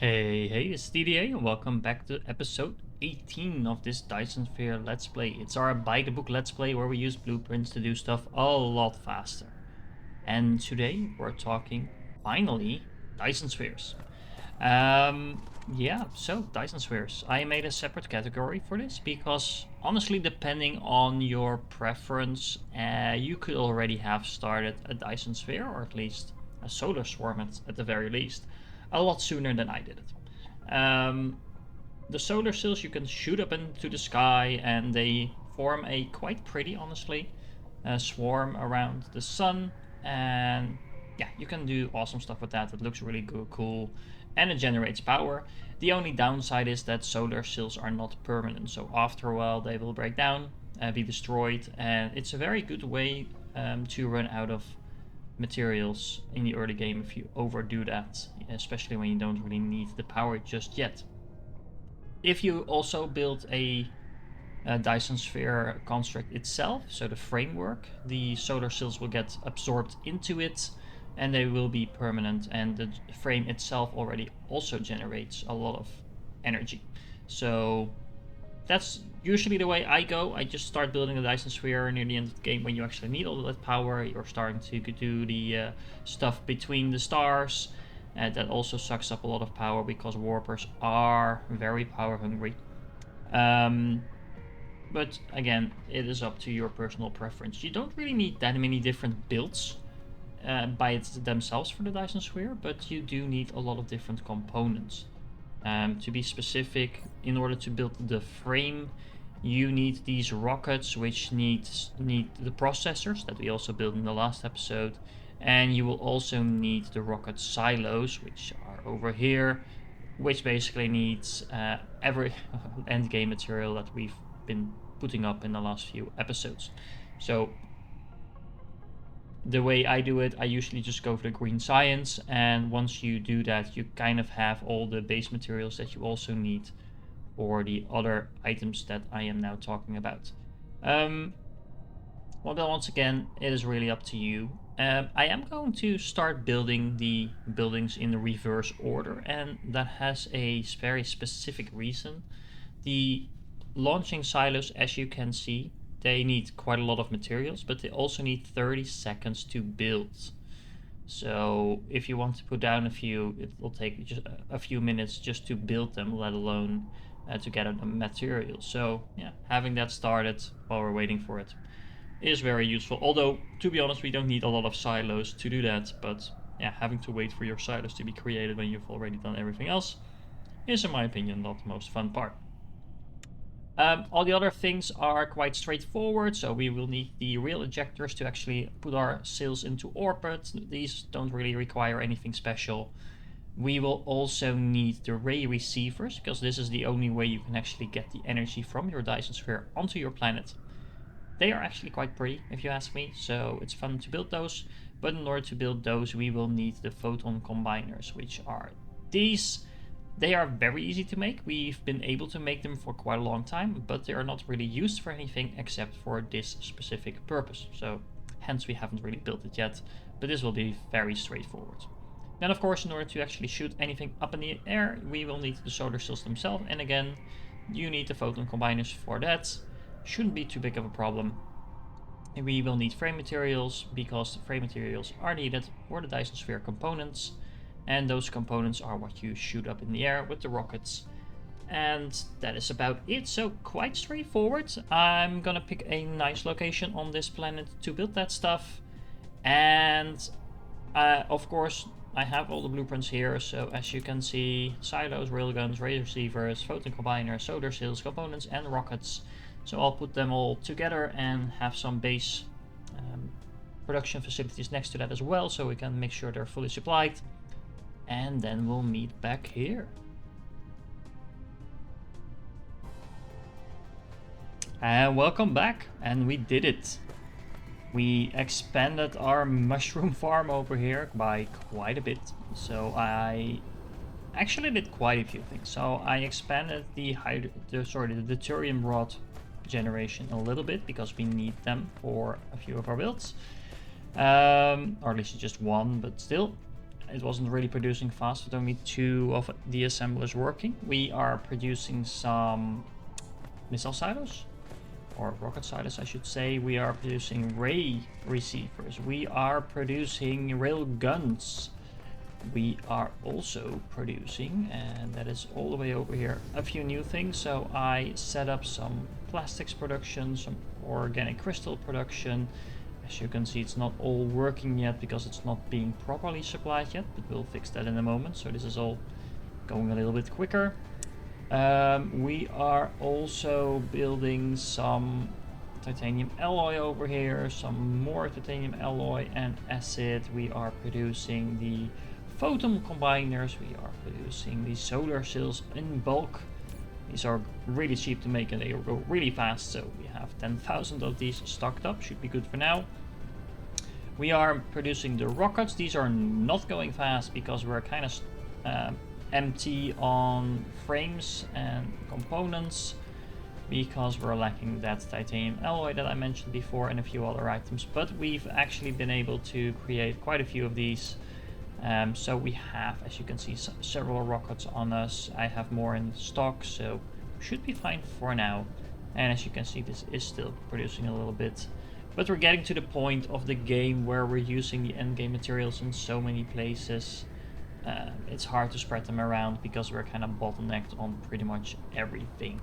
Hey, it's DDA and welcome back to episode 18 of this Dyson Sphere Let's Play. It's our by the book Let's Play where we use blueprints to do stuff a lot faster. And today we're talking, finally, Dyson Spheres. So Dyson Spheres. I made a separate category for this because honestly, depending on your preference, you could already have started a Dyson Sphere or at least a solar swarm at the very least a lot sooner than I did it. The solar cells you can shoot up into the sky and they form a quite pretty, honestly, swarm around the sun. And yeah, you can do awesome stuff with that. It looks really cool and it generates power. The only downside is that solar cells are not permanent. So after a while they will break down, be destroyed. And it's a very good way to run out of materials in the early game if you overdo that, especially when you don't really need the power just yet. If you also build a Dyson Sphere construct itself, so the framework, the solar cells will get absorbed into it and they will be permanent, and the frame itself already also generates a lot of energy. So that's usually the way I go. I just start building the Dyson Sphere near the end of the game when you actually need all that power. You're starting to do the stuff between the stars. That also sucks up a lot of power because warpers are very power hungry. But again, it is up to your personal preference. You don't really need that many different builds by themselves for the Dyson Sphere, but you do need a lot of different components. To be specific, in order to build the frame, you need these rockets, which need the processors that we also built in the last episode, and you will also need the rocket silos, which are over here, which basically needs every end game material that we've been putting up in the last few episodes. So the way I do it, I usually just go for the green science, and once you do that, you kind of have all the base materials that you also need for the other items that I am now talking about. Well, then once again, it is really up to you. I am going to start building the buildings in the reverse order, and that has a very specific reason. The launching silos, as you can see, they need quite a lot of materials, but they also need 30 seconds to build. So if you want to put down a few, it will take just a few minutes just to build them, let alone to gather the materials. So yeah, having that started while we're waiting for it is very useful. Although, to be honest, we don't need a lot of silos to do that, but yeah, having to wait for your silos to be created when you've already done everything else is, in my opinion, not the most fun part. All the other things are quite straightforward, so we will need the real ejectors to actually put our sails into orbit. These don't really require anything special. We will also need the ray receivers, because this is the only way you can actually get the energy from your Dyson Sphere onto your planet. They are actually quite pretty, if you ask me, so it's fun to build those. But in order to build those, we will need the photon combiners, which are these. They are very easy to make. We've been able to make them for quite a long time, but they are not really used for anything except for this specific purpose. So hence we haven't really built it yet, but this will be very straightforward. Then of course, in order to actually shoot anything up in the air, we will need the solar cells themselves. And again, you need the photon combiners for that. Shouldn't be too big of a problem. And we will need frame materials because the frame materials are needed for the Dyson Sphere components. And those components are what you shoot up in the air with the rockets. And that is about it, so quite straightforward. I'm gonna pick a nice location on this planet to build that stuff. And of course, I have all the blueprints here, so as you can see, silos, railguns, ray receivers, photon combiners, solar cells, components, and rockets. So I'll put them all together and have some base production facilities next to that as well, so we can make sure they're fully supplied. And then we'll meet back here. And welcome back, and we did it. We expanded our mushroom farm over here by quite a bit. So I actually did quite a few things. So I expanded the deuterium rod generation a little bit because we need them for a few of our builds. Or at least just one, but still. it wasn't really producing fast with only 2 of the assemblers working. We are producing some missile silos, or rocket silos I should say. We are producing ray receivers. We are producing rail guns. We are also producing, and that is all the way over here, a few new things. So I set up some plastics production, some organic crystal production. As you can see, it's not all working yet because it's not being properly supplied yet, but we'll fix that in a moment. So this is all going a little bit quicker. We are also building some titanium alloy over here, some more titanium alloy and acid. We are producing the photon combiners. We are producing the solar cells in bulk. These are really cheap to make and they go really fast, so we have 10,000 of these stocked up, should be good for now. We are producing the rockets. These are not going fast because we're kind of empty on frames and components because we're lacking that titanium alloy that I mentioned before and a few other items, but we've actually been able to create quite a few of these. So we have, as you can see, several rockets on us. I have more in stock, so should be fine for now. And as you can see, this is still producing a little bit. But we're getting to the point of the game where we're using the endgame materials in so many places. It's hard to spread them around because we're kind of bottlenecked on pretty much everything.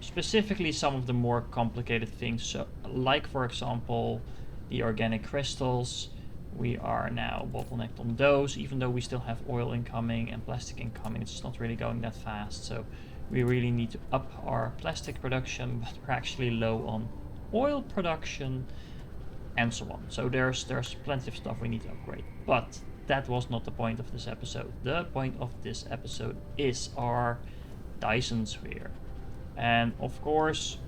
Specifically some of the more complicated things, so like for example the organic crystals. We are now bottlenecked on those, even though we still have oil incoming and plastic incoming. It's not really going that fast, so we really need to up our plastic production, but we're actually low on oil production and so on. So there's plenty of stuff we need to upgrade, but that was not the point of this episode. The point of this episode is our Dyson Sphere. And of course,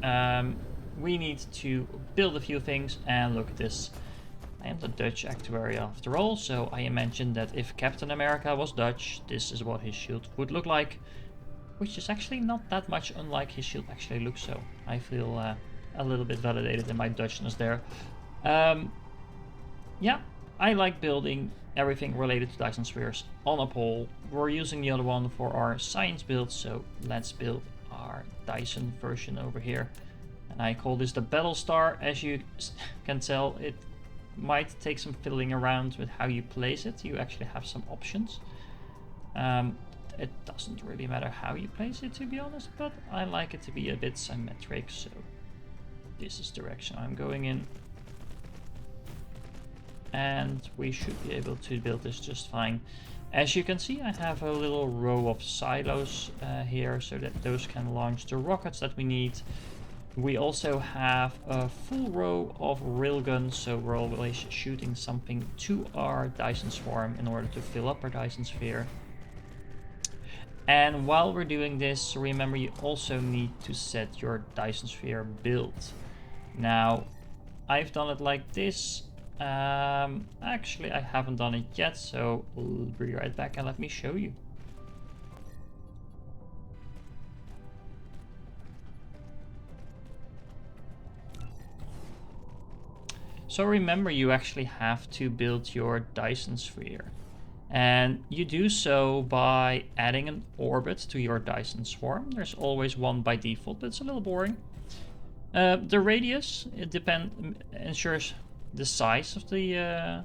we need to build a few things, and look at this. I am the Dutch actuary after all, so I mentioned that if Captain America was Dutch, this is what his shield would look like, which is actually not that much unlike his shield actually looks, so I feel a little bit validated in my Dutchness there. Yeah, I like building everything related to Dyson Spheres on a pole. We're using the other one for our science build, so let's build our Dyson version over here. And I call this the Battle Star. As you can tell, it might take some fiddling around with how you place it. You actually have some options. It doesn't really matter how you place it, to be honest, but I like it to be a bit symmetric, so this is the direction I'm going in. And we should be able to build this just fine. As you can see, I have a little row of silos here so that those can launch the rockets that we need. We also have a full row of railguns, so we're always shooting something to our Dyson Swarm in order to fill up our Dyson Sphere. And while we're doing this, remember you also need to set your Dyson Sphere build. Now, I've done it like this. Actually, I haven't done it yet, so I'll be right back and let me show you. So remember, you actually have to build your Dyson Sphere. And you do so by adding an orbit to your Dyson Swarm. There's always one by default, but it's a little boring. The radius, it ensures the size of the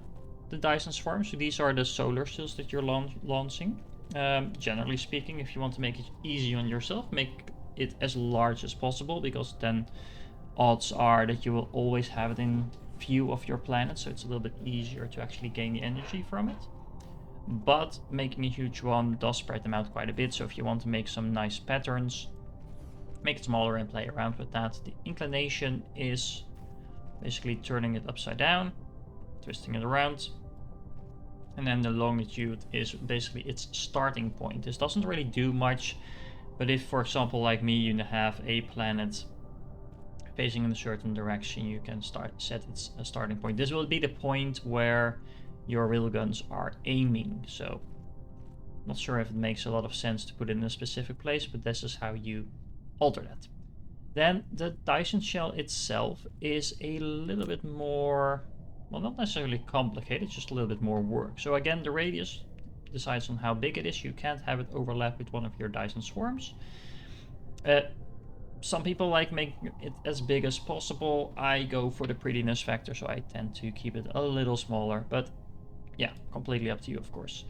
Dyson Swarm. So these are the solar cells that you're launching. Generally speaking, if you want to make it easy on yourself, make it as large as possible, because then odds are that you will always have it in view of your planet, so it's a little bit easier to actually gain the energy from it. But making a huge one does spread them out quite a bit, so if you want to make some nice patterns, make it smaller and play around with that. The inclination is basically turning it upside down, twisting it around, and then the longitude is basically its starting point. This doesn't really do much, but if, for example, like me, you have a planet facing in a certain direction, you can set its starting point. This will be the point where your railguns are aiming, so not sure if it makes a lot of sense to put it in a specific place, but this is how you alter that. Then the Dyson shell itself is a little bit more well, not necessarily complicated, just a little bit more work. So again, the radius decides on how big it is. You can't have it overlap with one of your Dyson swarms. Some people like making it as big as possible. I go for the prettiness factor, so I tend to keep it a little smaller. But yeah, completely up to you, of course.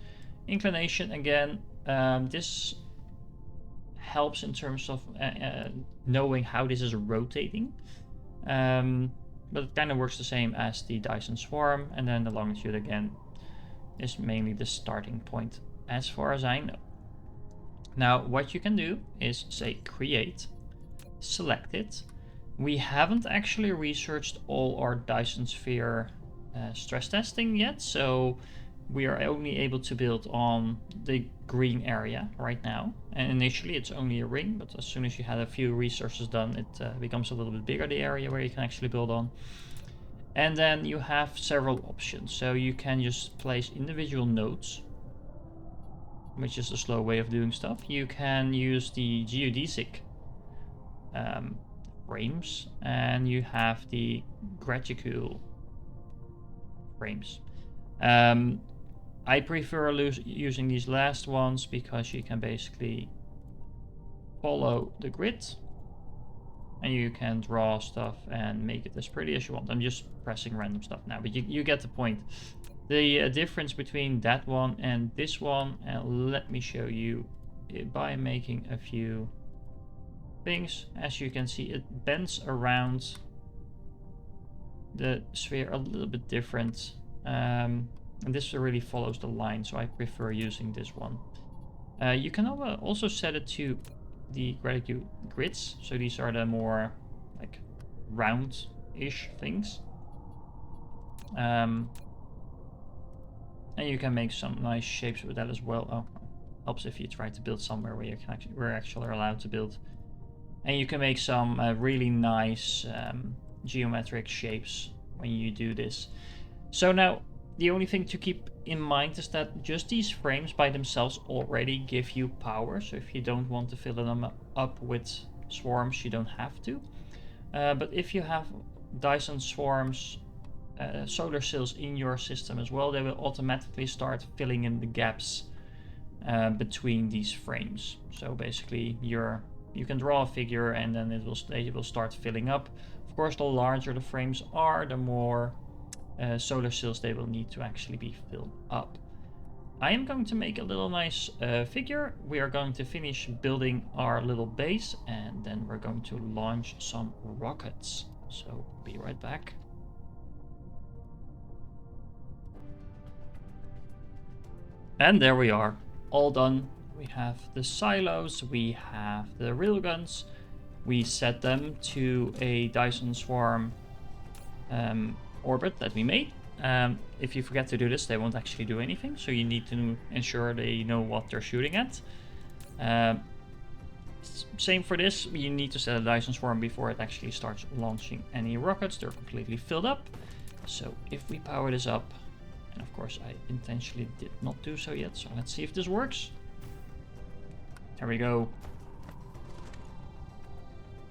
Inclination, again, this helps in terms of knowing how this is rotating. But it kind of works the same as the Dyson Swarm, and then the longitude again is mainly the starting point as far as I know. Now what you can do is say create, select it. We haven't actually researched all our Dyson Sphere stress testing yet, so we are only able to build on the green area right now. And initially it's only a ring, but as soon as you have a few resources done, it becomes a little bit bigger, the area where you can actually build on. And then you have several options. So you can just place individual nodes, which is a slow way of doing stuff. You can use the geodesic frames, and you have the graticule frames. I prefer using these last ones because you can basically follow the grid and you can draw stuff and make it as pretty as you want. I'm just pressing random stuff now, but you get the point. The difference between that one and this one, let me show you by making a few things. As you can see, it bends around the sphere a little bit different. And this really follows the line, so I prefer using this one. You can also set it to the gratitude grids, so these are the more like round-ish things. And you can make some nice shapes with that as well. Oh, helps if you try to build somewhere where we're actually allowed to build. And you can make some really nice geometric shapes when you do this. So now, the only thing to keep in mind is that just these frames by themselves already give you power. So if you don't want to fill them up with swarms, you don't have to. But if you have Dyson swarms, solar cells in your system as well, they will automatically start filling in the gaps between these frames. So basically, you can draw a figure and then it will start filling up. Of course, the larger the frames are, the more solar cells they will need to actually be filled up. I am going to make a little nice figure. We are going to finish building our little base and then we're going to launch some rockets. So be right back. And there we are, all done. We have the silos, we have the railguns. We set them to a Dyson Swarm orbit that we made. If you forget to do this, they won't actually do anything, so you need to ensure they know what they're shooting at. Same for this, you need to set a Dyson Swarm before it actually starts launching any rockets. They're completely filled up. So if we power this up, and of course I intentionally did not do so yet, so let's see if this works. There we go.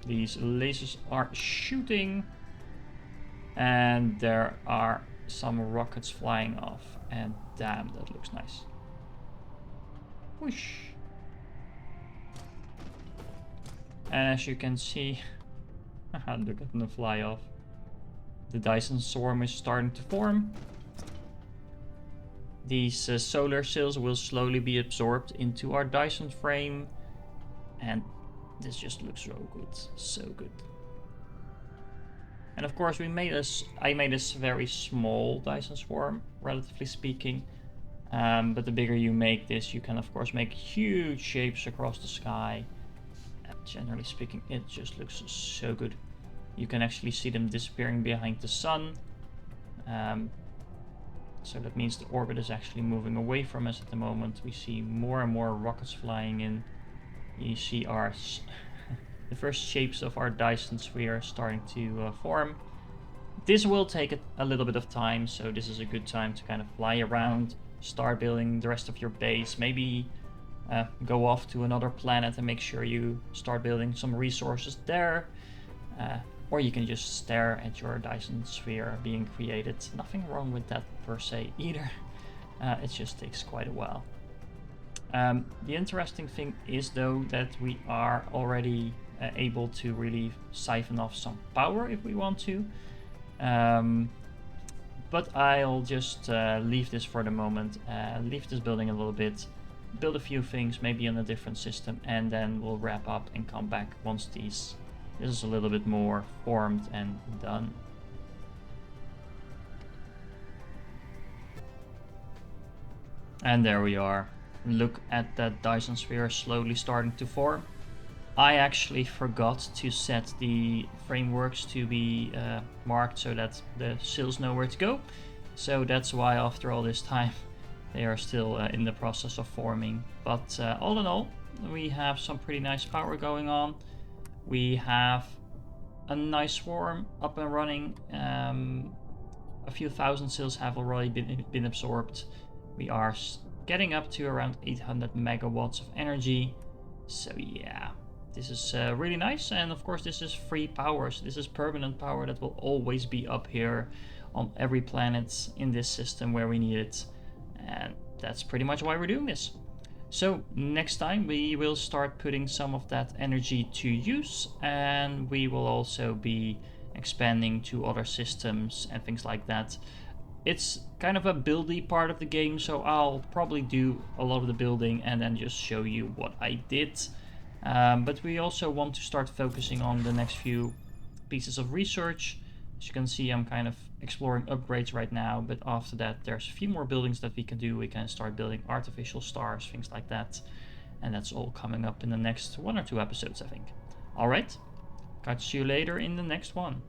These lasers are shooting. And there are some rockets flying off. And damn, that looks nice. Whoosh. And as you can see, look at them fly off. The Dyson Swarm is starting to form. These solar cells will slowly be absorbed into our Dyson frame. And this just looks so good. So good. And of course I made this very small Dyson Swarm, relatively speaking. But the bigger you make this, you can of course make huge shapes across the sky. And generally speaking, it just looks so good. You can actually see them disappearing behind the sun. So that means the orbit is actually moving away from us at the moment. We see more and more rockets flying in. You see our the first shapes of our Dyson sphere starting to form. This will take a little bit of time, so this is a good time to kind of fly around, start building the rest of your base, maybe go off to another planet and make sure you start building some resources there. or you can just stare at your Dyson Sphere being created. Nothing wrong with that per se either. It just takes quite a while. The interesting thing is though that we are already able to really siphon off some power if we want to. But I'll just leave this for the moment, leave this building a little bit, build a few things maybe on a different system, and then we'll wrap up and come back once this is a little bit more formed and done. And there we are. Look at that Dyson Sphere slowly starting to form. I actually forgot to set the frameworks to be marked so that the cells know where to go. So that's why after all this time they are still in the process of forming. But all in all, we have some pretty nice power going on. We have a nice swarm up and running. A few thousand cells have already been absorbed. We are getting up to around 800 megawatts of energy. So yeah, this is really nice. And of course this is free power. So this is permanent power that will always be up here on every planet in this system where we need it. And that's pretty much why we're doing this. So next time we will start putting some of that energy to use, and we will also be expanding to other systems and things like that. It's kind of a buildy part of the game, so I'll probably do a lot of the building and then just show you what I did. But we also want to start focusing on the next few pieces of research. As you can see, I'm kind of exploring upgrades right now, but after that there's a few more buildings that we can do. We can start building artificial stars, things like that, and that's all coming up in the next 1 or 2 episodes, I think. Alright, catch you later in the next one.